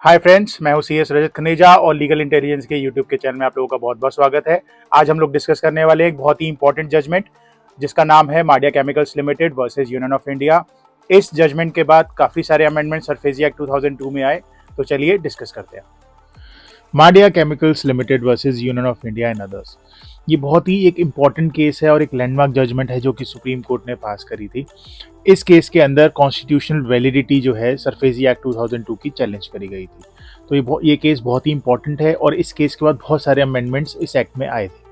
Hi friends, मैं हूं CS रजत खनेजा और लीगल इंटेलिजेंस के यूट्यूब के चैनल में आप लोगों का बहुत बहुत स्वागत है। आज हम लोग डिस्कस करने वाले एक बहुत ही इंपॉर्टेंट जजमेंट जिसका नाम है Mardia Chemicals Limited versus Union of India. इस जजमेंट के बाद काफ़ी सारे अमेंडमेंट सरफेसी एक्ट 2002 में आए, तो चलिए डिस्कस करते हैं। Mardia Chemicals Limited versus Union of India and others, ये बहुत ही एक इम्पॉर्टेंट केस है और एक लैंडमार्क जजमेंट है जो कि सुप्रीम कोर्ट ने पास करी थी। इस केस के अंदर कॉन्स्टिट्यूशनल वैलिडिटी जो है सरफेसी एक्ट 2002 की चैलेंज करी गई थी। तो ये केस बहुत ही इंपॉर्टेंट है और इस केस के बाद बहुत सारे अमेंडमेंट्स इस एक्ट में आए थे।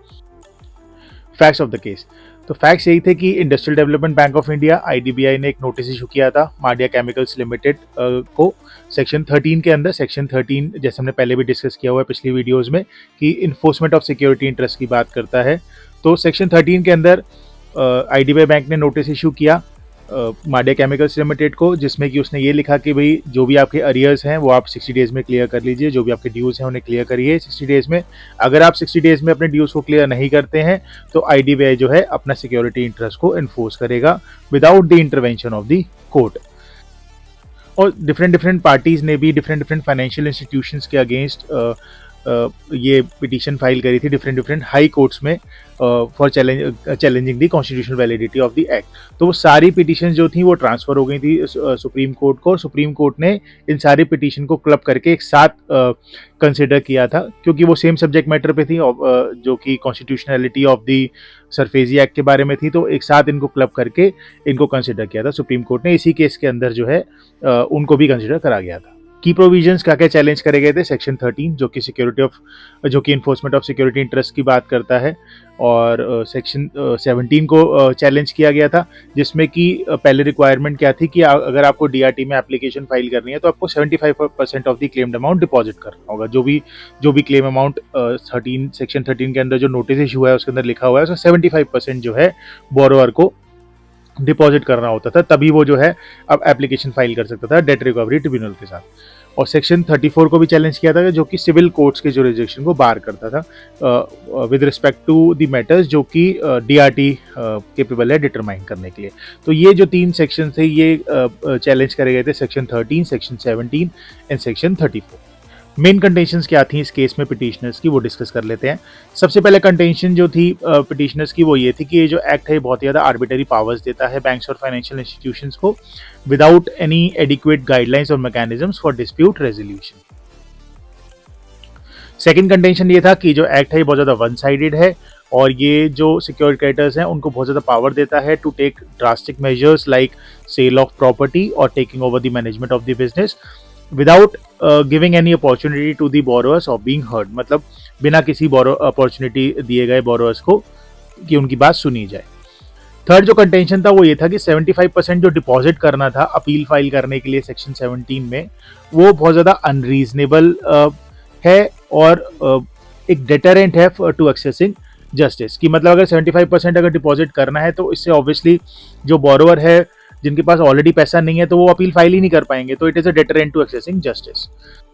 फैक्ट्स ऑफ द केस, तो फैक्ट्स यही थे कि industrial development bank of India IDBI ने एक नोटिस इशू किया था माडिया केमिकल्स लिमिटेड को सेक्शन 13 के अंदर। सेक्शन 13 जैसे हमने पहले भी डिस्कस किया हुआ है पिछली वीडियोस में कि इन्फोर्समेंट ऑफ सिक्योरिटी इंटरेस्ट की बात करता है। तो सेक्शन 13 के अंदर आईडीबीआई बैंक ने नोटिस इशू किया माडिया केमिकल्स लिमिटेड को, जिसमें कि उसने ये लिखा कि भाई जो भी आपके अरियर्स हैं वो आप 60 डेज में क्लियर कर लीजिए, जो भी आपके ड्यूज हैं उन्हें क्लियर करिए 60 डेज में। अगर आप 60 डेज में अपने ड्यूज को क्लियर नहीं करते हैं तो आईडीबीआई जो है अपना सिक्योरिटी इंटरेस्ट को इन्फोर्स करेगा without the intervention of the court. और डिफरेंट पार्टीज ने भी डिफरेंट फाइनेंशियल इंस्टीट्यूशंस के अगेंस्ट ये पिटीशन फाइल करी थी डिफरेंट हाई कोर्ट्स में for challenging the constitutional validity of the act. तो वो सारी पिटीशन जो थी वो ट्रांसफर हो गई थी सुप्रीम कोर्ट को, और सुप्रीम कोर्ट ने इन सारी पिटीशन को क्लब करके एक साथ कंसिडर किया था, क्योंकि वो सेम सब्जेक्ट मैटर पे थी जो कि constitutionality of the SARFAESI act के बारे में थी। तो एक साथ इनको क्लब करके इनको कंसिडर किया था सुप्रीम कोर्ट ने। इसी केस के अंदर जो है उनको भी कंसिडर करा गया था। की प्रोविजंस क्या क्या चैलेंज करे गए थे? सेक्शन 13 जो कि इन्फोर्समेंट ऑफ सिक्योरिटी इंटरेस्ट की बात करता है, और सेक्शन 17 को चैलेंज किया गया था, जिसमें कि पहले रिक्वायरमेंट क्या थी कि अगर आपको डीआरटी में एप्लीकेशन फाइल करनी है तो आपको 75% of the claimed amount deposit करना होगा। जो भी क्लेम अमाउंट सेक्शन 13 के अंदर जो नोटिस इशू है उसके अंदर लिखा हुआ है उसका 75% जो है बोरोअर को डिपॉजिट करना होता था, तभी वो जो है अब एप्लीकेशन फाइल कर सकता था डेट रिकवरी ट्रिब्यूनल के साथ। और सेक्शन 34 को भी चैलेंज किया था, जो कि सिविल कोर्ट्स के जुरिसडिक्शन को बार करता था with respect to the matters जो कि डीआरटी केपेबल है डिटरमाइन करने के लिए। तो ये जो 3 सेक्शन थे ये चैलेंज करे गए थे, section 13, section 17 and section 34। Main contentions क्या थी इस केस में पिटिशनर्स की, वो डिस्कस कर लेते हैं। सबसे पहले कंटेंशन जो थी पिटिशनर्स की वो ये थी कि ये जो एक्ट है बहुत ज़्यादा आर्बिटरी पावर्स देता है बैंक्स और फाइनेंशियल इंस्टीट्यूशंस को विदाउट एनी एडिक्वेट गाइडलाइंस और mechanisms for dispute resolution. Second contention ये था कि जो एक्ट है बहुत ज़्यादा वन साइडेड है और ये जो सिक्योर्ड क्रेडिटर्स हैं उनको बहुत ज़्यादा पावर देता है to take drastic measures like sale of property और taking over the management of the business without giving any opportunity to the borrowers of being heard, मतलब बिना किसी अपॉर्चुनिटी दिए गए बोरोअर्स को कि उनकी बात सुनी जाए। थर्ड जो कंटेंशन था वो ये था कि 75% जो डिपॉजिट करना था अपील फाइल करने के लिए सेक्शन 17 में, वो बहुत ज़्यादा अनरीजनेबल है और एक डेटरेंट है टू एक्सेसिंग जस्टिस। कि मतलब अगर 75% अगर डिपॉजिट करना है तो इससे ऑब्वियसली जो बोरोअर है जिनके पास ऑलरेडी पैसा नहीं है तो वो अपील फाइल ही नहीं कर पाएंगे, तो it is a deterrent to accessing justice.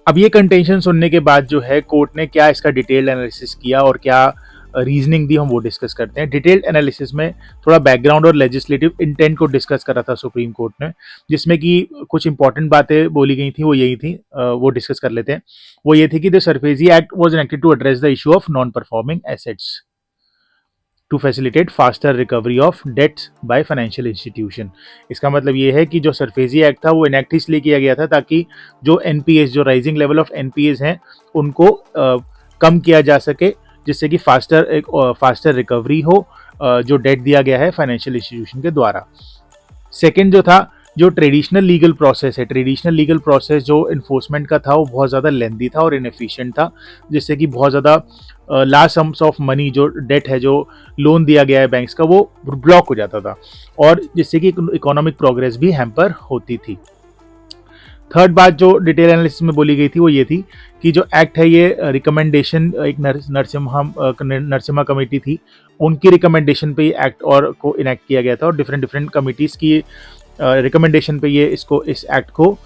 अब ये कंटेंशन सुनने के बाद जो है कोर्ट ने क्या इसका डिटेल्ड एनालिसिस किया और क्या रीजनिंग दी, हम वो डिस्कस करते हैं। डिटेल्ड एनालिसिस में थोड़ा बैकग्राउंड और लेजिस्लेटिव इंटेंट को डिस्कस करा था सुप्रीम कोर्ट ने, जिसमें कि कुछ इंपॉर्टेंट बातें बोली गई थी, वो यही थी, वो डिस्कस कर लेते हैं। वो ये थी कि the SARFAESI Act was enacted to address the issue of non performing assets to facilitate faster recovery of debts by financial institution. इसका मतलब ये है कि जो सरफेसी एक्ट था वो इनेक्ट इसलिए किया गया था ताकि जो एनपीएस, जो राइजिंग लेवल ऑफ एनपीएस हैं, उनको कम किया जा सके, जिससे कि फास्टर रिकवरी हो जो डेट दिया गया है फाइनेंशियल इंस्टीट्यूशन के द्वारा। सेकेंड जो था, जो ट्रेडिशनल लीगल प्रोसेस है, ट्रेडिशनल लीगल प्रोसेस जो इन्फोर्समेंट का था वो बहुत ज़्यादा लेंदी था और इनएफिशिएंट था, जिससे कि बहुत ज़्यादा लार्ज सम्स ऑफ मनी, जो डेट है, जो लोन दिया गया है बैंक्स का, वो ब्लॉक हो जाता था और जिससे कि इकोनॉमिक प्रोग्रेस भी हैम्पर होती थी। थर्ड बात जो डिटेल एनालिसिस में बोली गई थी वो ये थी कि जो एक्ट है ये रिकमेंडेशन एक नरसिम्हा कमेटी थी, उनकी रिकमेंडेशन पे ये एक्ट और को इनेक्ट किया गया था और डिफरेंट कमिटीज़ की रिकमेंडेशन पे ये इस एक्ट को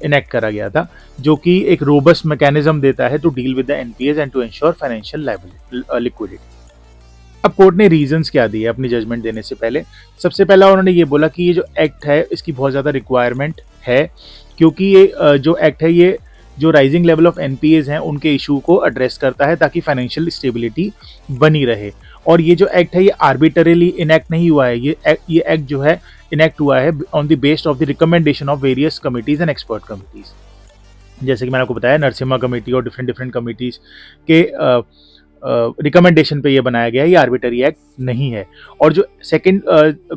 इनेक्ट करा गया था, जो कि एक रोबस्ट मैकेनिज्म देता है to deal with the NPAs and to ensure financial liquidity. अब कोर्ट ने रीजंस क्या दिए अपनी जजमेंट देने से पहले? सबसे पहला उन्होंने ये बोला कि ये जो एक्ट है इसकी बहुत ज़्यादा रिक्वायरमेंट है क्योंकि ये जो एक्ट है ये जो राइजिंग लेवल ऑफ एनपीएज हैं उनके इशू को एड्रेस करता है ताकि फाइनेंशियल स्टेबिलिटी बनी रहे। और ये जो एक्ट है ये आर्बिटरीली इनेक्ट नहीं हुआ है, ये एक्ट जो है इनेक्ट हुआ है on the based of the recommendation of various committees and expert committees. जैसे कि मैंने आपको बताया नरसिम्हा कमेटी और डिफरेंट डिफरेंट कमिटीज के रिकमेंडेशन पे ये बनाया गया है, ये आर्बिटरी एक्ट नहीं है। और जो सेकंड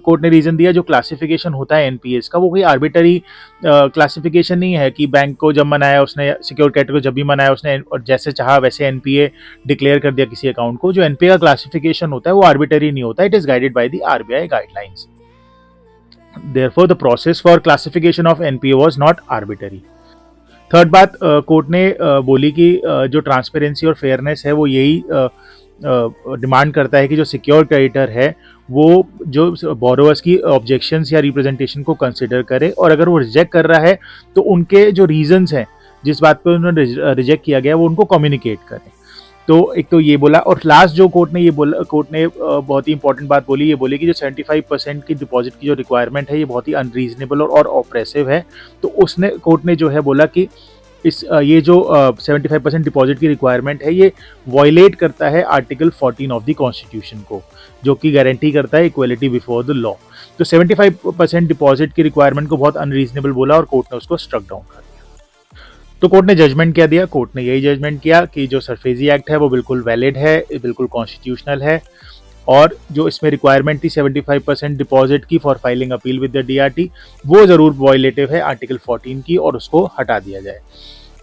कोर्ट ने रीजन दिया, जो क्लासिफिकेशन होता है एनपीएस का वो कोई आर्बिटरी क्लासिफिकेशन नहीं है कि बैंक को जब मनाया उसने, सिक्योर कैटर को जब भी मनाया उसने और जैसे चाहा वैसे एनपीए डिक्लेयर कर दिया किसी अकाउंट को। जो एनपीए का क्लासिफिकेशन होता है वो आर्बिटरी नहीं होता, it is guided by the RBI guidelines. Therefore the process for classification of NPA was not arbitrary. Third बात कोर्ट ने बोली कि जो ट्रांसपेरेंसी और फेयरनेस है वो यही डिमांड करता है कि जो सिक्योर क्रेडिटर है वो जो बोरोवर्स की ऑब्जेक्शंस या रिप्रेजेंटेशन को कंसिडर करे, और अगर वो रिजेक्ट कर रहा है तो उनके जो रीजंस हैं जिस बात पे उन्होंने रिजेक्ट किया गया वो उनको कम्युनिकेट करें। तो एक तो ये बोला, और लास्ट जो कोर्ट ने कोर्ट ने बहुत ही इंपॉर्टेंट बात बोली, ये बोली कि जो 75% की डिपॉजिट की जो रिक्वायरमेंट है ये बहुत ही अनरीजनेबल और ऑप्रेसिव है। तो उसने कोर्ट ने जो है बोला कि ये जो 75% डिपॉजिट की रिक्वायरमेंट है ये वॉयलेट करता है आर्टिकल 14 ऑफ द कॉन्स्टिट्यूशन को, जो कि गारंटी करता है इक्वलिटी बिफोर द लॉ। तो 75% डिपॉजिट की रिक्वायरमेंट को बहुत अनरीजनेबल बोला और कोर्ट ने उसको स्ट्रक डाउन कर दिया। तो कोर्ट ने जजमेंट क्या दिया? कोर्ट ने यही जजमेंट किया कि जो सरफेजी एक्ट है वो बिल्कुल वैलिड है, बिल्कुल कॉन्स्टिट्यूशनल है, और जो इसमें रिक्वायरमेंट थी 75% डिपॉजिट की for filing appeal with the DRT वो जरूर वॉयलेटिव है आर्टिकल 14 की और उसको हटा दिया जाए।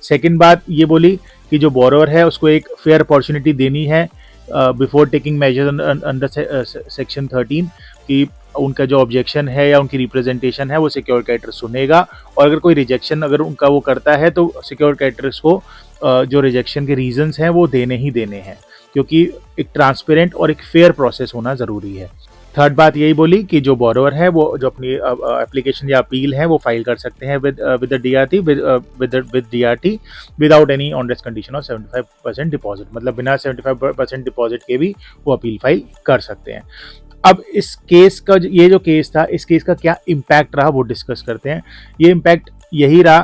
सेकंड बात ये बोली कि जो बोरोवर है उसको एक फेयर अपॉर्चुनिटी देनी है before taking measures under section 13 कि उनका जो ऑब्जेक्शन है या उनकी रिप्रेजेंटेशन है वो सिक्योर क्रेडिटर सुनेगा, और अगर कोई रिजेक्शन अगर उनका वो करता है तो सिक्योर क्रेडिटर्स को जो रिजेक्शन के रीजंस हैं वो देने ही देने हैं, क्योंकि एक ट्रांसपेरेंट और एक फेयर प्रोसेस होना ज़रूरी है। थर्ड बात यही बोली कि जो बोरोवर है वो जो अपनी एप्लीकेशन या अपील है वो फाइल कर सकते हैं with DRT with DRT without any onerous condition of 75% deposit, मतलब बिना 75% डिपॉजिट के भी वो अपील फाइल कर सकते हैं। अब इस केस का ये जो केस था, इस केस का क्या इम्पैक्ट रहा वो डिस्कस करते हैं। ये इम्पैक्ट यही रहा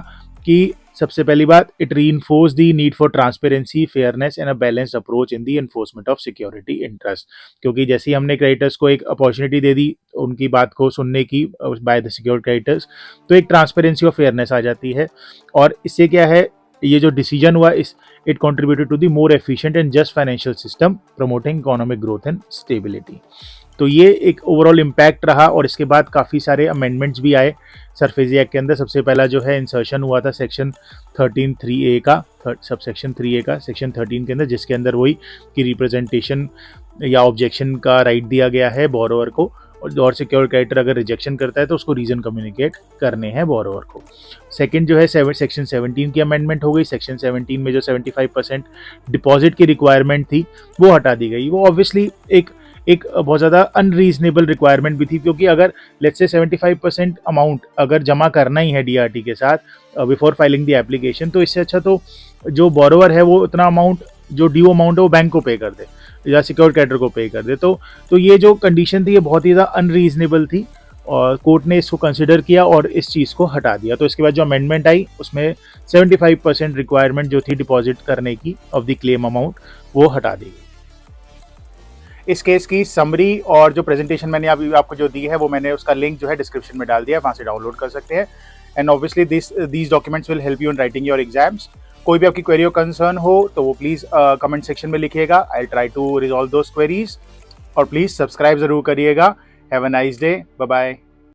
कि सबसे पहली बात, it reinforce the need for transparency, fairness and a balanced approach in the enforcement of security interest. क्योंकि जैसे ही हमने क्रेडिटर्स को एक अपॉर्चुनिटी दे दी उनकी बात को सुनने की बाय द सिक्योर क्रेडिटर्स, तो एक ट्रांसपेरेंसी और फेयरनेस आ जाती है, और इससे क्या है, ये जो डिसीजन हुआ it contributed to the more efficient and just financial system promoting economic growth and stability. तो ये एक ओवरऑल इम्पैक्ट रहा, और इसके बाद काफ़ी सारे अमेंडमेंट्स भी आए सरफेजी एक्ट के अंदर। सबसे पहला जो है इंसर्शन हुआ था सेक्शन 13(3)(a) का, सब सेक्शन 3A का सेक्शन 13 के अंदर, जिसके अंदर वही कि रिप्रेजेंटेशन या ऑब्जेक्शन का राइट दिया गया है बोरोवर को, और सिक्योर क्रेडिटर अगर रिजेक्शन करता है तो उसको रीज़न कम्युनिकेट करने हैं बोरोवर को। सेकंड जो है सेक्शन 17 की अमेंडमेंट हो गई। सेक्शन 17 में जो 75% डिपॉजिट की रिक्वायरमेंट थी वो हटा दी गई। वो ऑब्वियसली एक बहुत ज़्यादा अनरीजनेबल रिक्वायरमेंट भी थी, क्योंकि अगर लेट्स से 75% अमाउंट अगर जमा करना ही है डीआरटी के साथ बिफोर फाइलिंग द एप्लीकेशन, तो इससे अच्छा तो जो बोरोवर है वो उतना अमाउंट, जो ड्यू अमाउंट है वो बैंक को पे कर दे या सिक्योर क्रेडिटर को पे कर दे। तो ये जो कंडीशन थी ये बहुत ही ज़्यादा अनरीजनेबल थी, और कोर्ट ने इसको कंसिडर किया और इस चीज़ को हटा दिया। तो इसके बाद जो अमेंडमेंट आई उसमें 75% रिक्वायरमेंट जो थी डिपॉजिट करने की ऑफ द क्लेम अमाउंट वो हटा दी गई। इस केस की समरी और जो प्रेजेंटेशन मैंने अभी आपको जो दी है वो मैंने उसका लिंक जो है डिस्क्रिप्शन में डाल दिया है, वहाँ से डाउनलोड कर सकते हैं। And obviously these documents will help you in writing your exams. कोई भी आपकी क्वेरी और कंसर्न हो तो वो प्लीज़ कमेंट सेक्शन में लिखिएगा, I try to resolve those queries, और प्लीज़ सब्सक्राइब ज़रूर करिएगा। Have a nice day, bye bye.